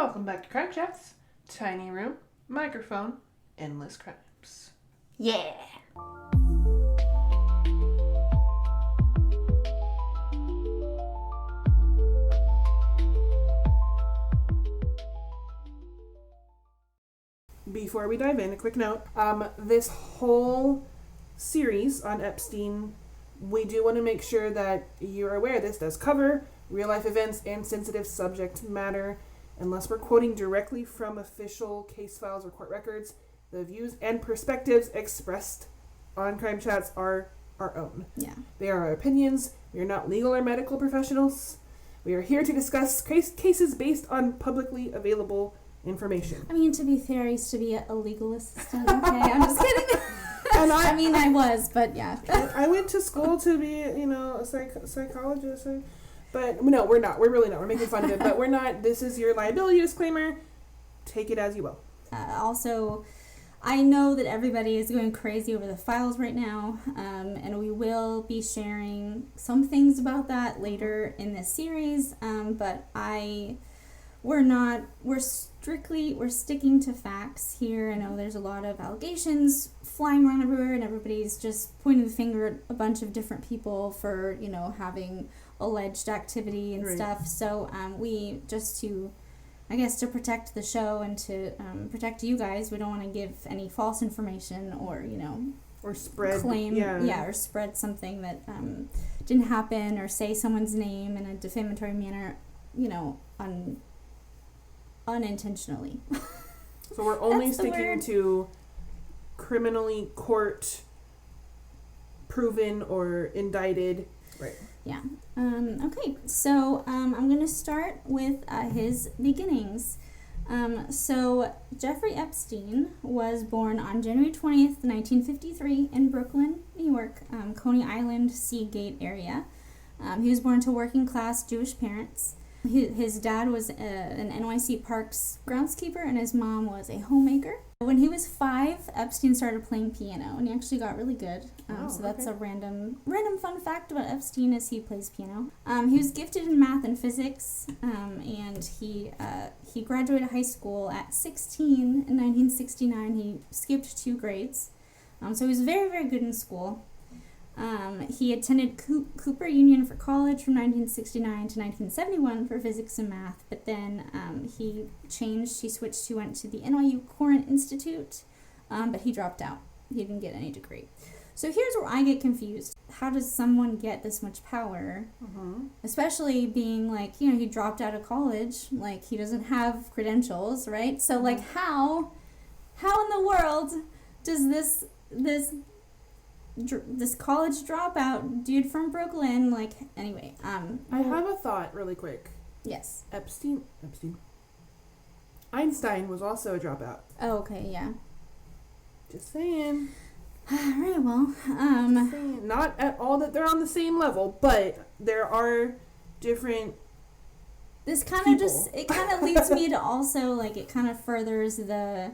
Welcome back to Crime Chats. Tiny room, microphone, endless crimes. Yeah. Before we dive in, a quick note. This whole series on Epstein, we do want to make sure that you're aware this does cover real-life events and sensitive subject matter. Unless we're quoting directly from official case files or court records, the views and perspectives expressed on Crime Chats are our own. Yeah. They are our opinions. We are not legal or medical professionals. We are here to discuss cases based on publicly available information. I mean, to be fair, I used to be a legal assistant. Okay, I'm just kidding. And I was, but yeah. I went to school to be, a psychologist. But no, we're not. We're really not. We're making fun of it, but we're not. This is your liability disclaimer. Take it as you will. Also, I know that everybody is going crazy over the files right now, and we will be sharing some things about that later in this series, but we're sticking to facts here. I know there's a lot of allegations flying around everywhere, and everybody's just pointing the finger at a bunch of different people for, having alleged activity and stuff. So we just to protect the show and to protect you guys, we don't want to give any false information or or spread claim or spread something that didn't happen, or say someone's name in a defamatory manner, unintentionally. So we're only sticking to criminally court proven or indicted. Right. Yeah. Okay, so I'm going to start with his beginnings. So Jeffrey Epstein was born on January 20th, 1953 in Brooklyn, New York, Coney Island, Seagate area. He was born to working class Jewish parents. His dad was an NYC Parks groundskeeper, and his mom was a homemaker. When he was 5, Epstein started playing piano, and he actually got really good. So that's a random fun fact about Epstein, is he plays piano. He was gifted in math and physics, and he graduated high school at 16 in 1969. He skipped 2 grades, so he was very, very good in school. He attended Cooper Union for college from 1969 to 1971 for physics and math, but then he went to the NYU Corinth Institute, but he dropped out. He didn't get any degree. So here's where I get confused. How does someone get this much power? Mm-hmm. Especially being he dropped out of college, he doesn't have credentials, right? So how in the world does this college dropout dude from Brooklyn, anyway, I have a thought really quick. Yes. Epstein. Einstein was also a dropout. Oh, okay, yeah. Just saying. Alright, well, not at all that they're on the same level, but there are different this kind of leads me to also, it kind of furthers the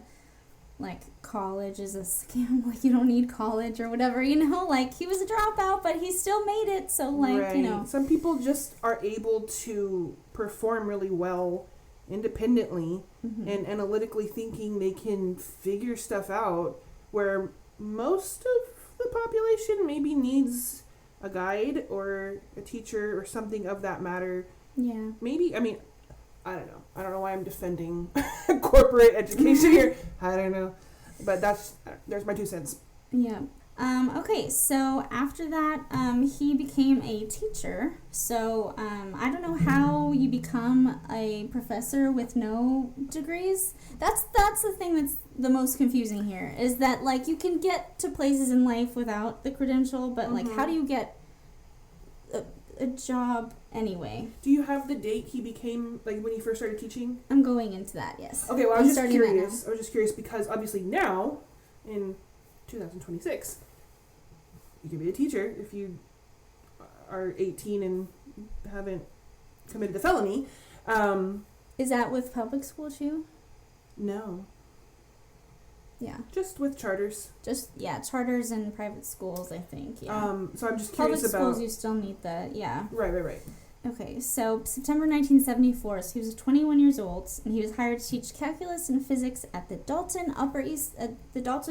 college is a scam, you don't need college or whatever, he was a dropout, but he still made it, so right. Some people just are able to perform really well independently, mm-hmm. and analytically thinking they can figure stuff out, where most of the population maybe needs a guide or a teacher or something of that matter. Yeah. Maybe, I don't know why I'm defending corporate education here. I don't know. But there's my 2 cents. Yeah. Okay, so after that, he became a teacher. So, I don't know how you become a professor with no degrees. That's the thing that's the most confusing here, is that, you can get to places in life without the credential, but, mm-hmm. How do you get a job anyway? Do you have the date he became, when he first started teaching? I'm going into that, yes. Okay, well, I was just curious because obviously now, in 2026, you can be a teacher if you are 18 and haven't committed a felony. Is that with public school too? No. Yeah. Just with charters. Charters and private schools, I think, yeah. So I'm just curious public schools, you still need the, yeah. Right. Okay, so September 1974, so he was 21 years old, and he was hired to teach calculus and physics at the Dalton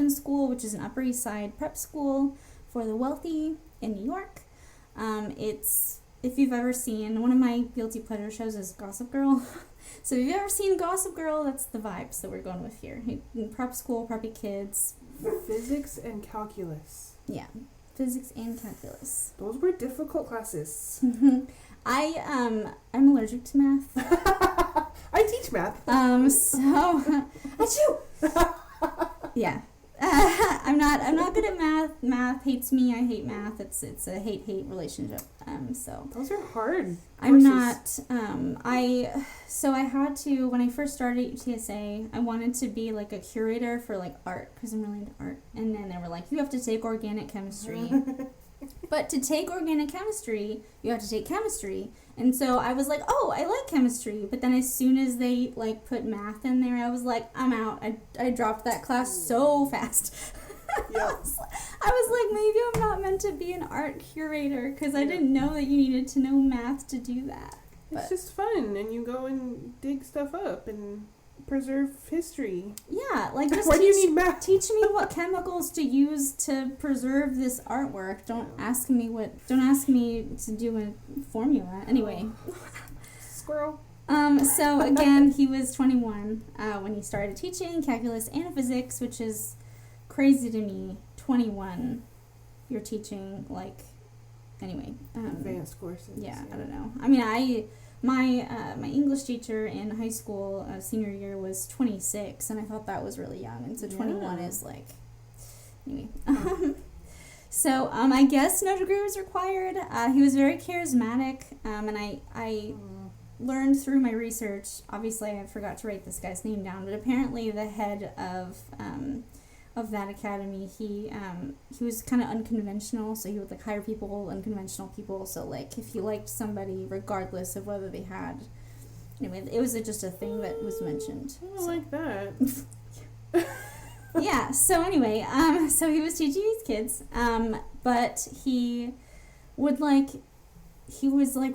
School, which is an Upper East Side prep school for the wealthy in New York. It's, if you've ever seen, one of my guilty pleasure shows is Gossip Girl. So if you've ever seen Gossip Girl, that's the vibes that we're going with here. Prep school, preppy kids. Physics and calculus. Yeah, physics and calculus. Those were difficult classes. I'm allergic to math. I teach math. So achoo! Yeah. I'm not good at math. Math hates me. I hate math. It's a hate relationship. So those are hard. I'm not. I had to, when I first started at UTSA, I wanted to be like a curator for like art because I'm really into art. And then they were like, you have to take organic chemistry. But to take organic chemistry, you have to take chemistry. And so I was like, oh, I like chemistry. But then as soon as they like put math in there, I was like, I'm out. I dropped that class so fast. Yeah. I was like, maybe I'm not meant to be an art curator because I didn't know that you needed to know math to do that. It's just fun, and you go and dig stuff up and preserve history. Yeah, like just Why do you need math? Teach me what chemicals to use to preserve this artwork. Don't ask me to do a formula. Anyway. Squirrel. So again, he was 21 when he started teaching calculus and physics, which is crazy to me. 21, you're teaching anyway. Advanced courses. Yeah, I don't know. I mean, my English teacher in high school senior year was 26, and I thought that was really young, and so 21 is anyway. So I guess no degree was required. He was very charismatic, and I learned through my research. Obviously, I forgot to write this guy's name down, but apparently the head of that academy, he was kind of unconventional, so he would hire unconventional people. So if you liked somebody, regardless of whether they had, anyway, it was just a thing that was mentioned. I like that. Yeah. So anyway, so he was teaching these kids, but he was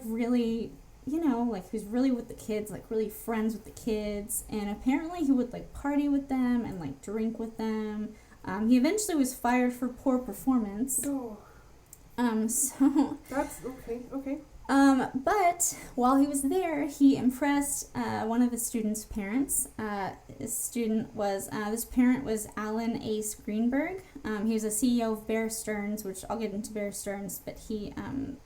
really. He was really with the kids, really friends with the kids, and apparently he would party with them and drink with them. He eventually was fired for poor performance. Oh. So That's okay. But while he was there, he impressed one of the students' parents. This parent was Alan Ace Greenberg. He was a CEO of Bear Stearns, which I'll get into Bear Stearns, but he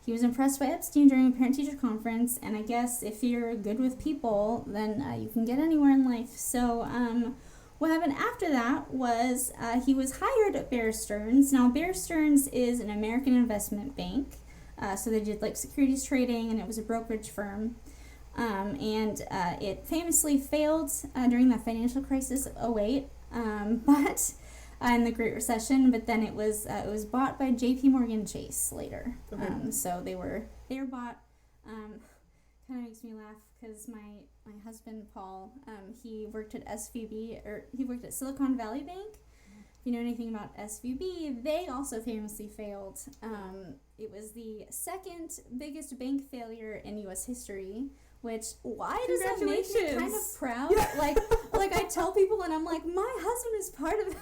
was impressed by Epstein during a parent-teacher conference, and I guess if you're good with people, then you can get anywhere in life. So what happened after that was he was hired at Bear Stearns. Now, Bear Stearns is an American investment bank. So they did securities trading, and it was a brokerage firm. And it famously failed during the financial crisis of 2008, but in the Great Recession. But then it was bought by J.P. Morgan Chase later. Okay. So they were bought. Kind of makes me laugh because my husband Paul, he worked at SVB, or he worked at Silicon Valley Bank. If you know anything about SVB, they also famously failed. It was the second biggest bank failure in U.S. history, which, why does that make me kind of proud? Yeah. Like I tell people, and I'm like, my husband is part of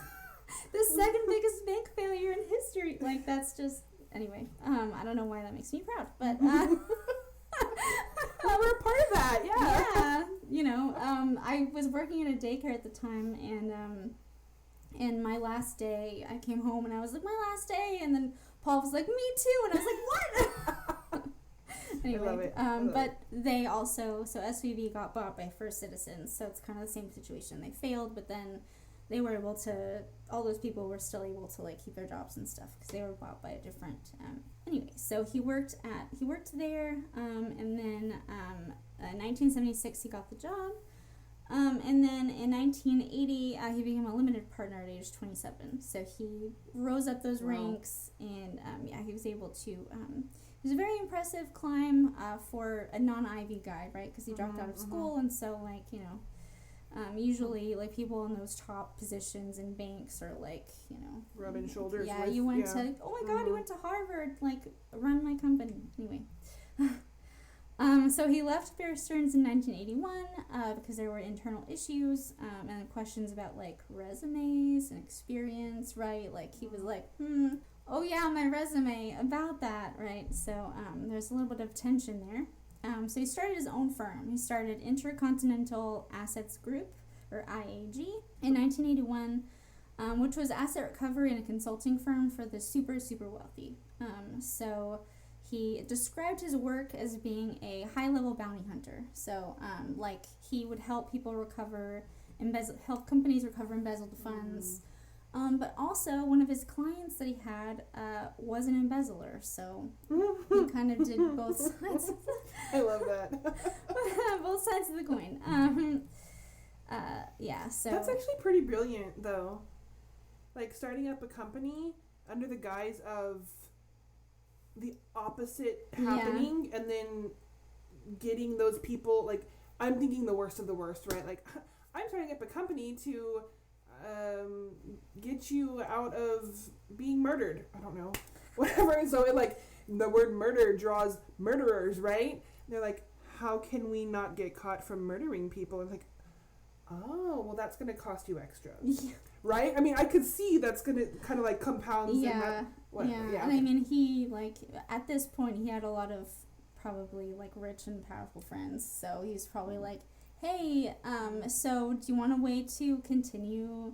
the second biggest bank failure in history. That's just, anyway, I don't know why that makes me proud, but... Well, we're a part of that, yeah. Yeah, I was working in a daycare at the time, and my last day, I came home and I was like, my last day, and then Paul was like, me too, and I was like, what? Anyway, I love it. But they also, so SVB got bought by First Citizens, so it's kind of the same situation. They failed, but then they were able to, all those people were still able to keep their jobs and stuff because they were bought by a different, anyway, so he worked there, and then in 1976 he got the job. And then in 1980, he became a limited partner at age 27. So he rose up those ranks, and he was able to. It was a very impressive climb for a non-Ivy guy, right? Because he dropped out of school, and so usually people in those top positions in banks are rubbing shoulders. Yeah, with, you went to. Oh my God, you went to Harvard. Run my company anyway. So he left Bear Stearns in 1981 because there were internal issues and questions about like resumes and experience, right? Like he was like, oh yeah, my resume about that, right? So there's a little bit of tension there. So he started his own firm. He started Intercontinental Assets Group, or IAG, in 1981, which was asset recovery and a consulting firm for the super, super wealthy. So he described his work as being a high-level bounty hunter. So, like, he would help people help companies recover embezzled funds. But also, one of his clients that he had was an embezzler. So he kind of did both sides. I love that. Both sides of the coin. Yeah. So that's actually pretty brilliant, though. Like starting up a company under the guise of the opposite happening, and then getting those people, like, I'm thinking the worst of the worst, right? Like, I'm starting up a company to get you out of being murdered. I don't know. Whatever. So, like, the word murder draws murderers, right? They're like, how can we not get caught from murdering people? And like, oh, well, that's going to cost you extra. Yeah. Right? I mean, I could see that's going to kind of, like, compound. Yeah. Yeah. And I mean, he, like, at this point, he had a lot of probably, like, rich and powerful friends. So he's probably like, hey, so do you want a way to continue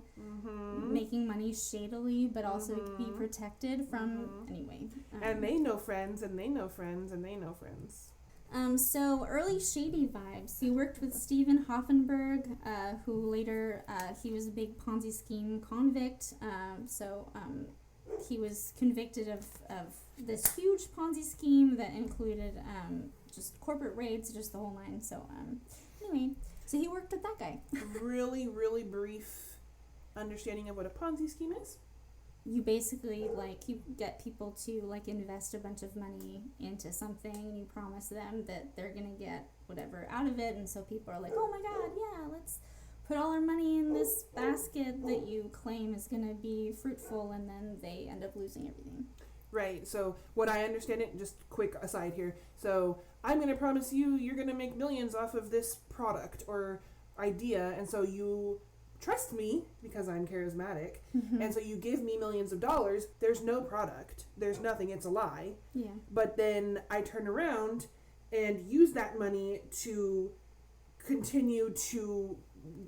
making money shadily, but also be protected from, anyway. And they know friends, and they know friends, and they know friends. So early shady vibes. He worked with Stephen Hoffenberg, who later, he was a big Ponzi scheme convict. He was convicted of this huge Ponzi scheme that included just corporate raids, just the whole nine. So anyway, so he worked with that guy. Really, really brief understanding of what a Ponzi scheme is. You basically, like, you get people to, like, invest a bunch of money into something, and you promise them that they're going to get whatever out of it, and so people are like, oh my god, yeah, let's put all our money in this basket that you claim is going to be fruitful, and then they end up losing everything. Right, so what I understand it, just quick aside here, so I'm going to promise you you're going to make millions off of this product or idea, and so you trust me because I'm charismatic, and so you give me millions of dollars. There's no product, there's nothing, it's a lie. Yeah. But then I turn around and use that money to continue to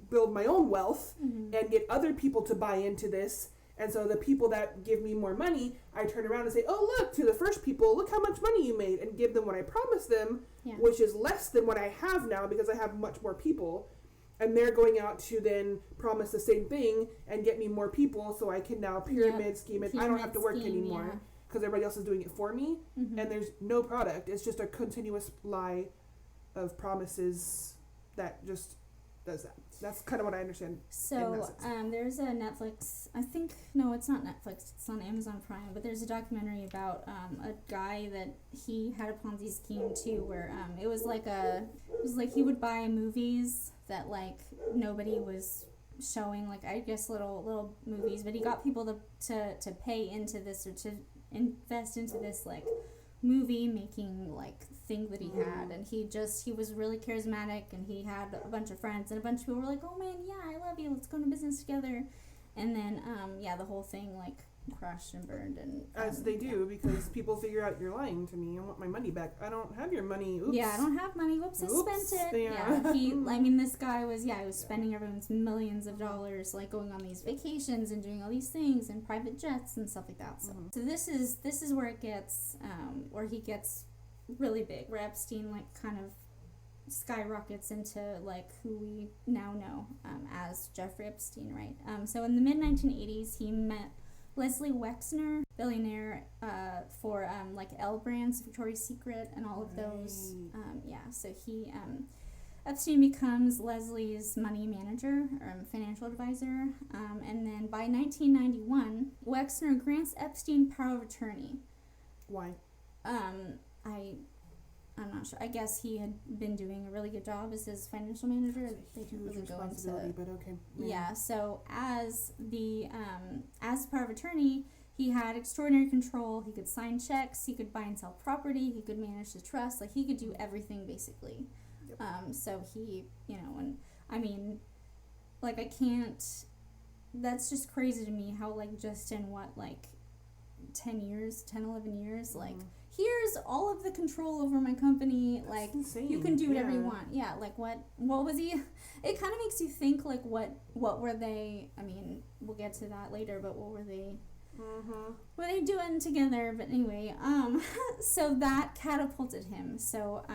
build my own wealth and get other people to buy into this. And so the people that give me more money, I turn around and say, oh, look, to the first people, look how much money you made, and give them what I promised them, which is less than what I have now because I have much more people. And they're going out to then promise the same thing and get me more people so I can now pyramid scheme it. I don't have to work anymore because everybody else is doing it for me. And there's no product. It's just a continuous lie of promises that just does that. That's kind of what I understand. So there's a Netflix, I think, no, it's not Netflix, it's on Amazon Prime, but there's a documentary about a guy that he had a Ponzi scheme too, where it was like he would buy movies that, like, nobody was showing, like, I guess little movies, but he got people to pay into this, or to invest into this, like, movie making, like, thing that he had, and he was really charismatic, and he had a bunch of friends, and a bunch of people were like, oh man, yeah, I love you, let's go into business together. And then the whole thing, like, crashed and burned, and as they do, because people figure out you're lying to me. I want my money back. I don't have your money. Oops. Yeah, I don't have money. Whoops, I spent it. Yeah. This guy was, he was spending everyone's millions of dollars, like, going on these vacations and doing all these things and private jets and stuff like that. So this is where it gets, where he gets really big, where Epstein, like, kind of skyrockets into, like, who we now know as Jeffrey Epstein, right? So in the mid-1980s, he met Leslie Wexner, billionaire, for, like, L Brands, Victoria's Secret, and all of those. So he, Epstein becomes Leslie's money manager, or financial advisor, and then by 1991, Wexner grants Epstein power of attorney. Why? I'm not sure. I guess he had been doing a really good job as his financial manager. They didn't really go into, but okay. Yeah. So as the power of attorney, he had extraordinary control. He could sign checks. He could buy and sell property. He could manage the trust. Like, he could do everything, basically. Yep. So he, and I mean, like, I can't, that's just crazy to me how, like, just in what, like, 10 years, 10, 11 years, like, here's all of the control over my company. That's like, insane. You can do whatever you want. Yeah, like, what was he, it kind of makes you think, like, what were they, I mean, we'll get to that later, but what were they, what were they doing together? But anyway, so that catapulted him. So,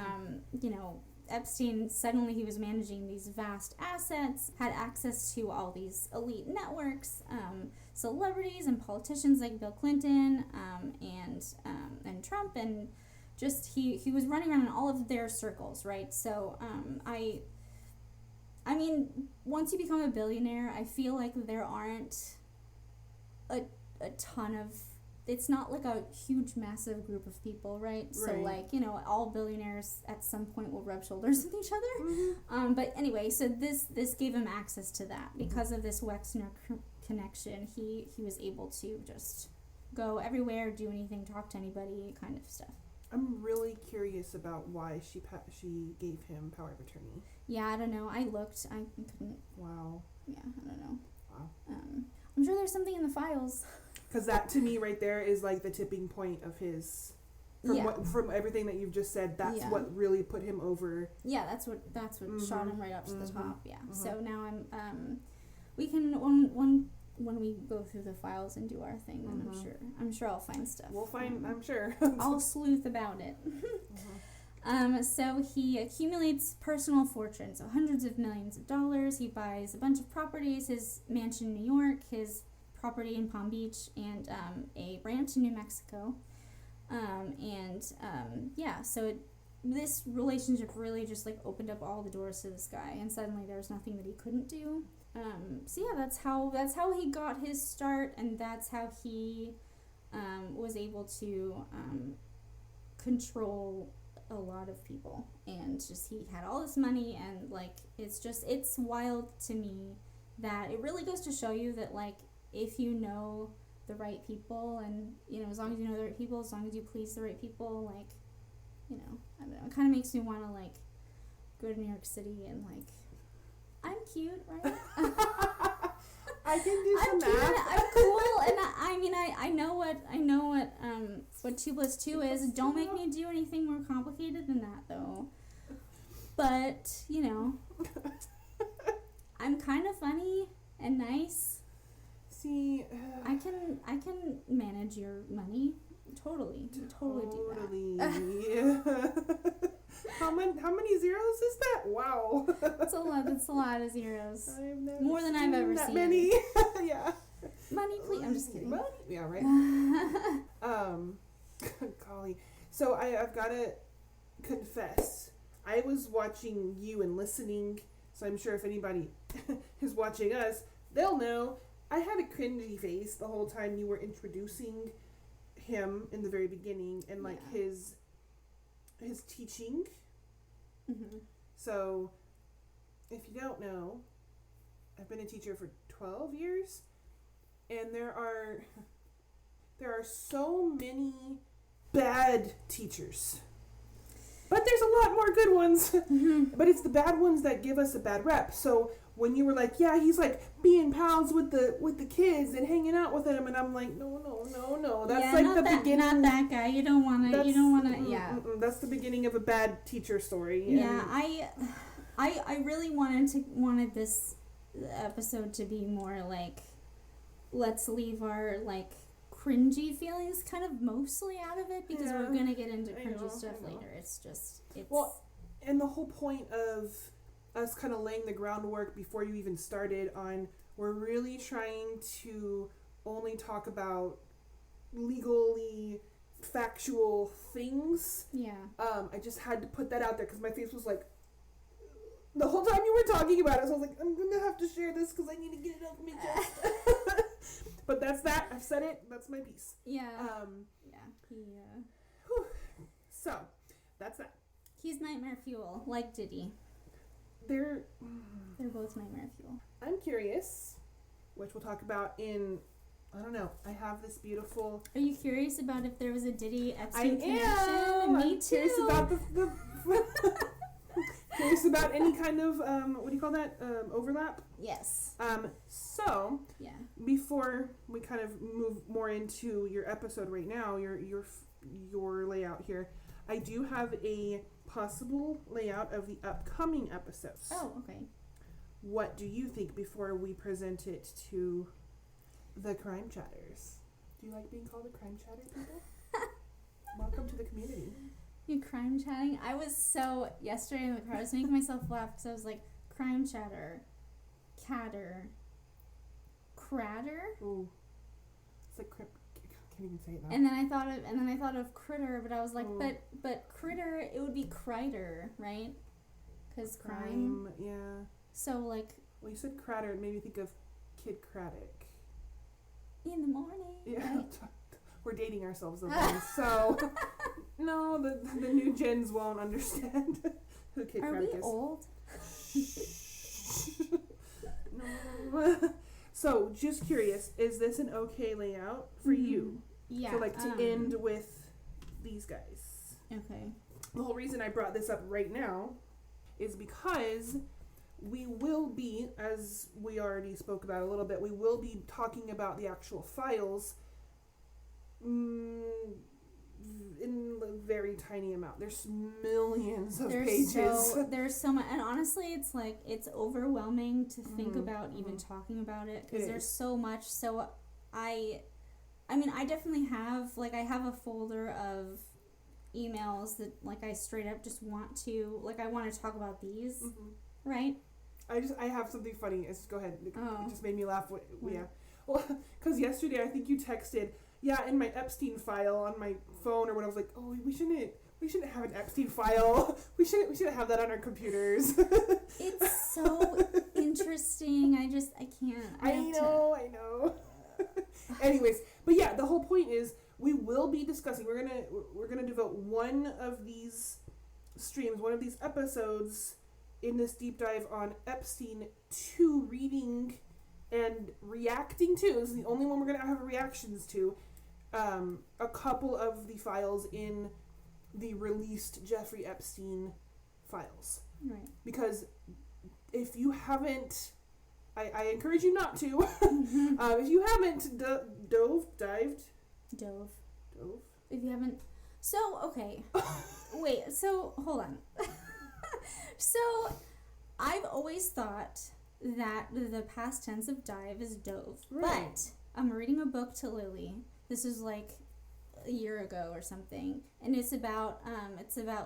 Epstein, suddenly he was managing these vast assets, had access to all these elite networks, celebrities and politicians like Bill Clinton, and Trump, and just he was running around in all of their circles, right? So I mean, once you become a billionaire, I feel like there aren't a ton of, it's not like a huge, massive group of people, right? So, like, all billionaires at some point will rub shoulders with each other. But anyway, so this gave him access to that. Because of this Wexner connection, he was able to just go everywhere, do anything, talk to anybody, kind of stuff. I'm really curious about why she gave him power of attorney. Yeah, I don't know. I looked. I couldn't. Wow. Yeah, I don't know. Wow. I'm sure there's something in the files. Because that, to me, right there is like the tipping point of his. From everything that you've just said, that's what really put him over. Yeah, that's what shot him right up to the top. Yeah. So now we can when we go through the files and do our thing, then I'm sure I'll find stuff. We'll find. I'm sure. I'll sleuth about it. So he accumulates personal fortune, so hundreds of millions of dollars. He buys a bunch of properties: his mansion in New York, his property in Palm Beach, and a ranch in New Mexico. So this relationship really just like opened up all the doors to this guy, and suddenly there was nothing that he couldn't do. That's how he got his start, and that's how he was able to control a lot of people, and just he had all this money, and like it's wild to me that it really goes to show you that, like, if you know the right people, and as long as you know the right people, as long as you please the right people, like, I don't know, it kind of makes me want to like go to New York City and like, I'm cute, right? I can do some math. I'm cool, and I know what 2 + 2 is. Don't make me do anything more complicated than that, though. But I'm kind of funny and nice. See, I can manage your money. Totally do that. How many zeros is that? Wow. That's a lot of zeros. I've never More than I've ever that seen. Many. Yeah. Money, please. I'm just kidding. Money? Yeah, right. Golly. So I've got to confess, I was watching you and listening, so I'm sure if anybody is watching us, they'll know I had a cringy face the whole time you were introducing him in the very beginning, and like his teaching. So if you don't know, I've been a teacher for 12 years, and there are so many bad teachers, but there's a lot more good ones. But it's the bad ones that give us a bad rep. So when you were like, yeah, he's like being pals with the kids and hanging out with them, and I'm like, no, that's like the beginning. Not that guy. You don't want to. Yeah. That's the beginning of a bad teacher story. Yeah, I really wanted this episode to be more like, let's leave our like cringy feelings kind of mostly out of it, because we're gonna get into cringy stuff later. It's well, and the whole point of us kind of laying the groundwork before you even started on, we're really trying to only talk about legally factual things. Yeah. I just had to put that out there because my face was like, the whole time you were talking about it, so I was like, I'm gonna have to share this because I need to get it off my chest. But that's that. I've said it. That's my piece. Yeah. So that's that. He's nightmare fuel, like Diddy. They're both nightmare fuel. I'm curious, which we'll talk about in I don't know. I have this beautiful. Are you curious about if there was a Diddy Epstein connection? am. Me I'm too. curious about the curious about any kind of what do you call that? Overlap. Yes. So Yeah. before we kind of move more into your episode right now, your layout here, I do have a possible layout of the upcoming episodes. Oh, okay. What do you think before we present it to the crime chatters? Do you like being called a crime chatter, people? Welcome to the community. You crime chatting? I was so, yesterday in the car, I was making myself laugh because I was like, crime chatter, catter, cratter. Ooh, it's like can't even say it now. And then I thought of critter, but I was like, but critter, it would be crider, right? Because crime. Yeah. So like. Well, you said cratter, it made me think of Kid Craddock. In the morning. Yeah. Right? We're dating ourselves, though, so no, the new gens won't understand who Kid Craddock is. Are we old? No. So, just curious, is this an okay layout for you? Yeah. So, like, to end with these guys. Okay. The whole reason I brought this up right now is because we will be, as we already spoke about a little bit, we will be talking about the actual files in a very tiny amount. There's millions of pages. There's so much, and honestly, it's like it's overwhelming to think about even talking about it because there's so much. So I mean, I definitely have I have a folder of emails that like I straight up just want to I want to talk about these, right? I have something funny. Go ahead. It just made me laugh. Yeah. Well, because yesterday I think you texted. Yeah, in my Epstein file on my phone or when I was like, oh, we shouldn't have an Epstein file. We shouldn't have that on our computers. It's so interesting. I can't. I know. Anyways, but yeah, the whole point is we will be discussing. We're gonna devote one of these streams, one of these episodes in this deep dive on Epstein to reading and reacting to. This is the only one we're gonna have reactions to. A couple of the files in the released Jeffrey Epstein files. Right. Because if you haven't, I encourage you not to. If you haven't dived. If you haven't. So, okay. Wait, so, hold on. So, I've always thought that the past tense of dive is dove. Right. But I'm reading a book to Lily. This is like a year ago or something, and it's about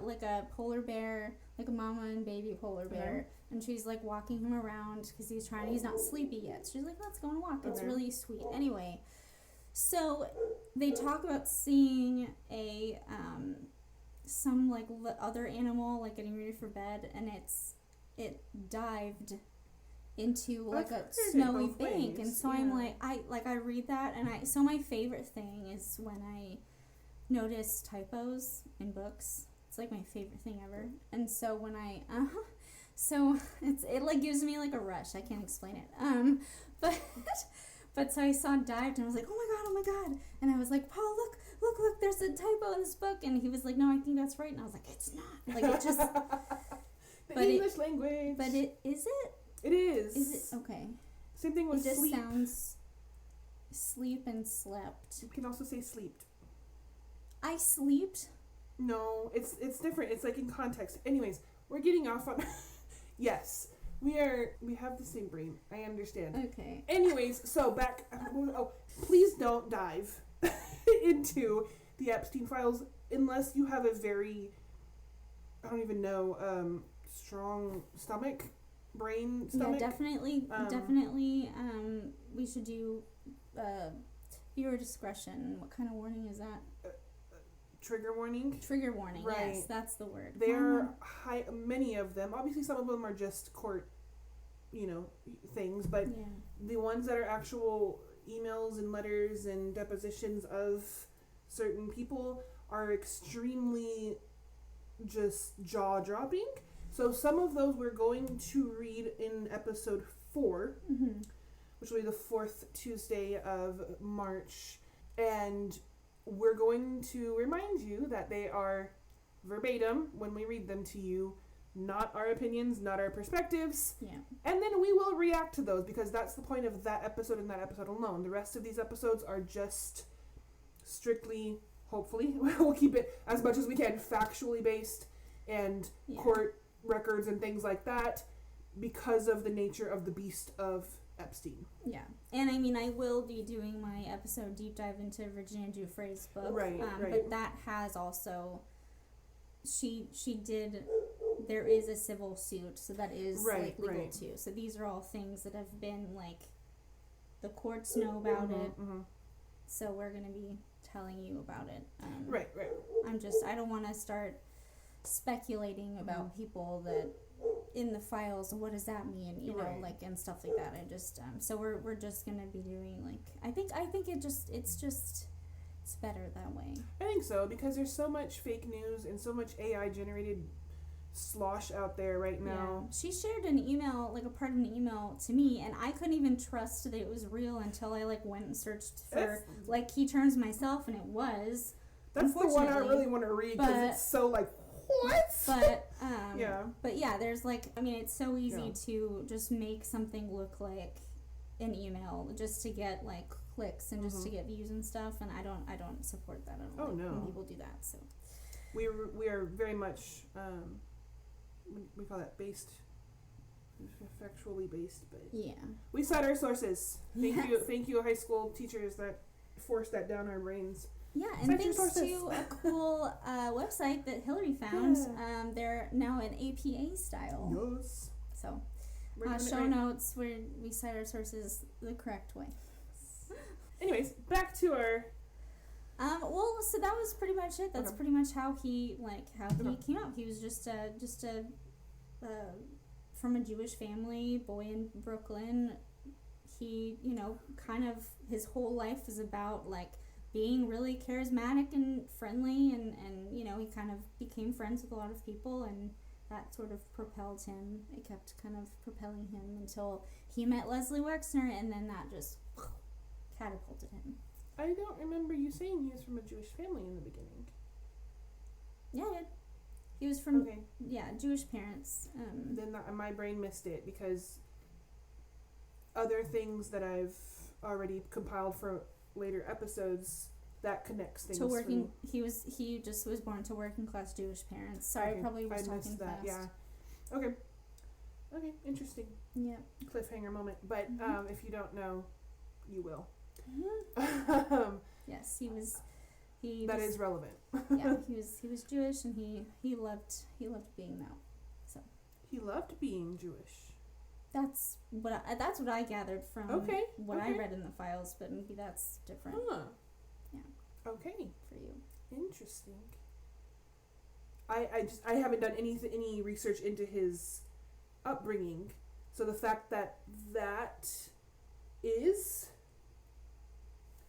like a polar bear, like a mama and baby polar bear, and she's like walking him around because he's not sleepy yet. So she's like, let's go on a walk. It's really sweet. Anyway, so they talk about seeing a some like other animal like getting ready for bed, and it dived into like a snowy bank, and so I'm like I read that, and so my favorite thing is when I notice typos in books. It's like my favorite thing ever, and so when so it like gives me like a rush. I can't explain it. But so I saw dived, and I was like, oh my god, and I was like, Paul, look, there's a typo in this book, and he was like, no, I think that's right, and I was like, it's not. Like it just English language. But is it? It is. Is it? Okay. Same thing with sleep. It just sounds sleep and slept. You can also say sleeped. I sleeped? No, it's different. It's like in context. Anyways, we're getting off on... Yes, we have the same brain. I understand. Okay. Anyways, so back... Oh, please don't dive into the Epstein files unless you have a very... I don't even know... strong stomach... brain stomach. Yeah, definitely we should do viewer discretion. What kind of warning is that? Trigger warning. Right. Yes, that's the word. There are many of them. Obviously some of them are just court things, but the ones that are actual emails and letters and depositions of certain people are extremely just jaw-dropping. So some of those we're going to read in episode 4, which will be the 4th Tuesday of March. And we're going to remind you that they are verbatim when we read them to you, not our opinions, not our perspectives. Yeah. And then we will react to those because that's the point of that episode and that episode alone. The rest of these episodes are just strictly, hopefully, we'll keep it as much as we can factually based and court records and things like that because of the nature of the beast of Epstein. Yeah. And I mean, I will be doing my episode deep dive into Virginia Giuffre's book. Right. But that has also, she did, there is a civil suit, so that is like legal too. So these are all things that have been like, the courts know about it. Mm-hmm. So we're going to be telling you about it. Right. I don't want to start speculating about people that in the files and what does that mean, you know, like, and stuff like that. I just so we're just gonna be doing like I think it's better that way. I think so because there's so much fake news and so much AI generated slosh out there right now. Yeah. She shared an email, like a part of an email to me, and I couldn't even trust that it was real until I like went and searched for like key terms myself, and it was. That's the one I really want to read because it's so like. What? But yeah, there's like, I mean, it's so easy to just make something look like an email just to get like clicks and just to get views and stuff, and I don't support that at all. When people do that. So we are very much we call that based, factually based, but we cite our sources. Thank you, high school teachers that forced that down our brains. Yeah, and thanks to a cool website that Hillary found, they're now in APA style. Yes. So, show notes where we cite our sources the correct way. Anyways, back to our... well, so that was pretty much it. That's pretty much how he came out. He was just from a Jewish family, boy in Brooklyn. He, you know, kind of, his whole life is about, like, being really charismatic and friendly, and you know, he kind of became friends with a lot of people, and that sort of propelled him. It kept kind of propelling him until he met Leslie Wexner, and then that just catapulted him. I don't remember you saying he was from a Jewish family in the beginning. Yeah, I did. He was from Jewish parents. Then my brain missed it because other things that I've already compiled for later episodes that connects things to working. He just was born to working class Jewish parents. Sorry, I probably was talking fast. Yeah. Okay. Interesting. Yeah. Cliffhanger moment, but if you don't know, you will. Yes, he was. That is relevant. Yeah, he was Jewish, and he loved being that. So. He loved being Jewish. That's what I gathered from what I read in the files, but maybe that's different. Huh. Yeah. Okay. For you. Interesting. I haven't done any research into his upbringing, so the fact that is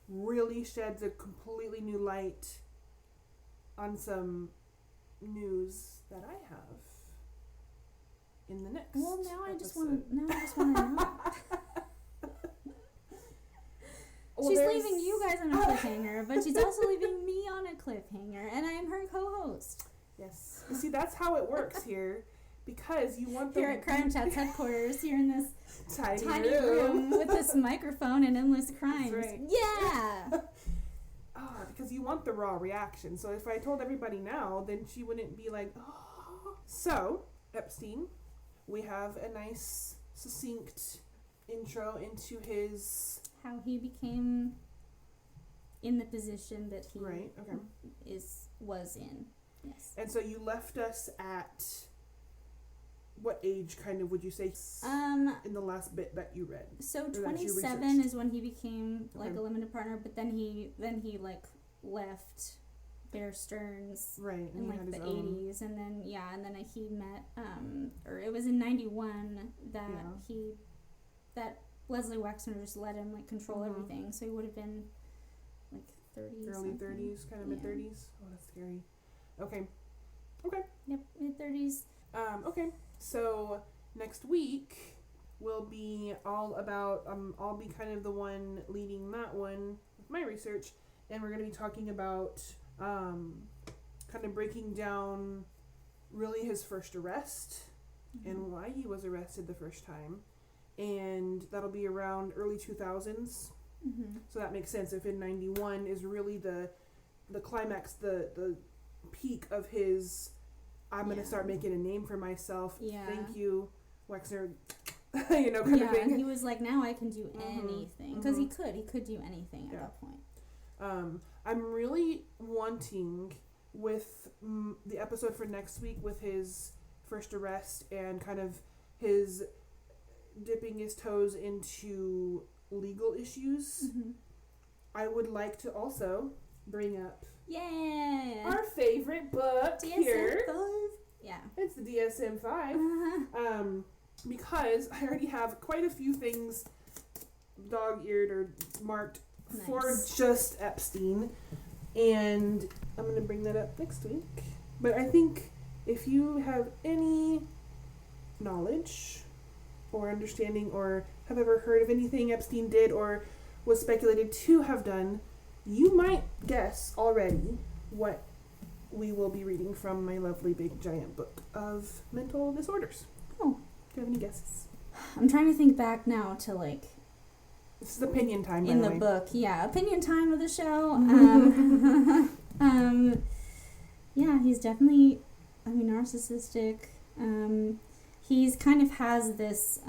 really sheds a completely new light on some news that I have in the next now episode. I just want to know. She's leaving you guys on a cliffhanger, but she's also leaving me on a cliffhanger, and I am her co-host. Yes. You see, that's how it works here, because you want the... Here at Crime Chat's headquarters, here in this tiny room with this microphone and endless crimes. That's right. Yeah! Because you want the raw reaction. So if I told everybody now, then she wouldn't be like, oh. So, Epstein, we have a nice, succinct intro into his... How he became in the position that he was in. Yes. And so you left us at what age, kind of, would you say, in the last bit that you read? So 27 is when he became like a limited partner, but then he like left Bear Stearns in like the 80s, and then he met or it was in 91 that Leslie Wexner just let him like control everything, so he would have been like 30s, early 30s, kind of mid 30s. Oh, that's scary. Okay. Yep, mid 30s. Okay. So next week will be all about, I'll be kind of the one leading that one with my research, and we're going to be talking about kind of breaking down really his first arrest and why he was arrested the first time. And that'll be around early 2000s. So that makes sense if in 91 is really the climax, the peak of his, I'm going to start making a name for myself. Thank you, Wexner. Kind of thing. He was like, now I can do anything. Because he could do anything at that point. I'm really wanting with the episode for next week with his first arrest and kind of his dipping his toes into legal issues. I would like to also bring up our favorite book here. Yeah. It's the DSM-5. Because I already have quite a few things dog-eared or marked for just Epstein. And I'm going to bring that up next week. But I think if you have any knowledge or understanding or have ever heard of anything Epstein did or was speculated to have done, you might guess already what we will be reading from my lovely big giant book of mental disorders. Oh. Do you have any guesses? I'm trying to think back now to like... This is opinion time, by in the the way. book. Yeah, opinion time of the show. Yeah, he's definitely, narcissistic. He's kind of has this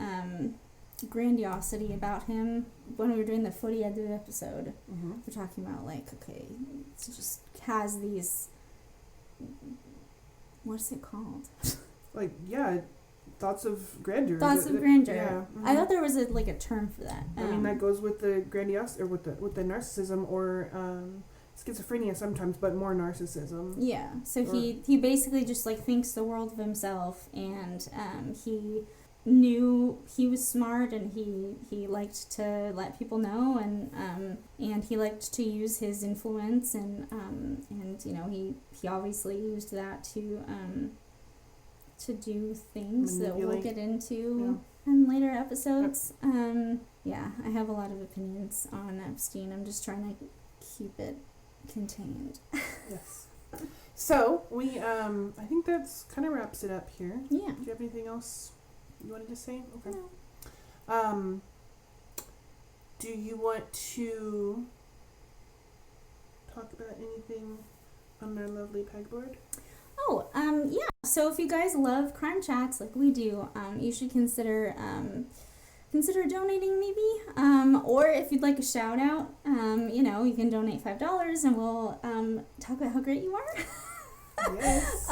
grandiosity about him. When we were doing the Footy Edu episode, we're talking about like, okay, it just has these, what's it called? Like, thoughts of grandeur. Thoughts of grandeur. Yeah. I thought there was a term for that. I mean, that goes with the grandiosity, or with the narcissism, or schizophrenia sometimes, but more narcissism. Yeah. So he basically just like thinks the world of himself, and he knew he was smart, and he liked to let people know, and he liked to use his influence, and he obviously used that to do things that we'll get into in later episodes. Yep. I have a lot of opinions on Epstein. I'm just trying to keep it contained. Yes. So we, I think that's kind of wraps it up here. Yeah. Do you have anything else you wanted to say? Okay. No. Do you want to talk about anything on our lovely pegboard? Oh, yeah. So if you guys love crime chats like we do, you should consider donating maybe. Or if you'd like a shout out, you can donate $5 and we'll talk about how great you are. Yes.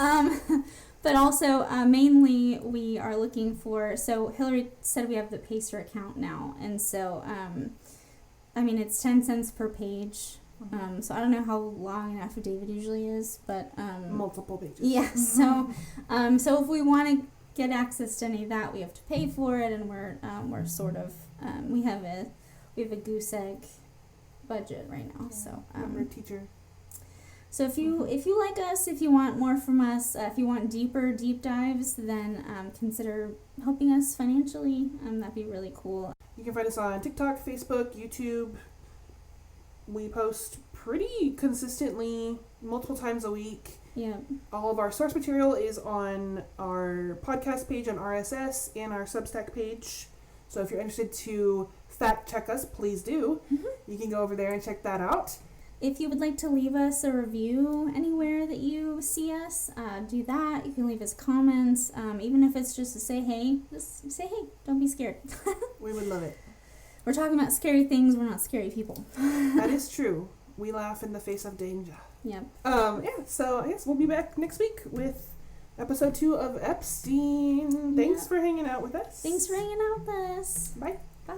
But also, mainly we are looking for, so Hillary said we have the Pacer account now, and so, it's 10 cents per page. So I don't know how long an affidavit usually is, but multiple pages. Yeah. So if we want to get access to any of that, we have to pay for it, and we're sort of we have a goose egg budget right now. So we're a teacher. So if you like us, if you want more from us, if you want deep dives, then consider helping us financially. That'd be really cool. You can find us on TikTok, Facebook, YouTube. We post pretty consistently, multiple times a week. Yeah. All of our source material is on our podcast page on RSS and our Substack page. So if you're interested to fact check us, please do. You can go over there and check that out. If you would like to leave us a review anywhere that you see us, do that. You can leave us comments, even if it's just to say hey. Just say hey. Don't be scared. We would love it. We're talking about scary things. We're not scary people. That is true. We laugh in the face of danger. Yep. So I guess we'll be back next week with episode 2 of Epstein. Thanks for hanging out with us. Thanks for hanging out with us. Bye. Bye.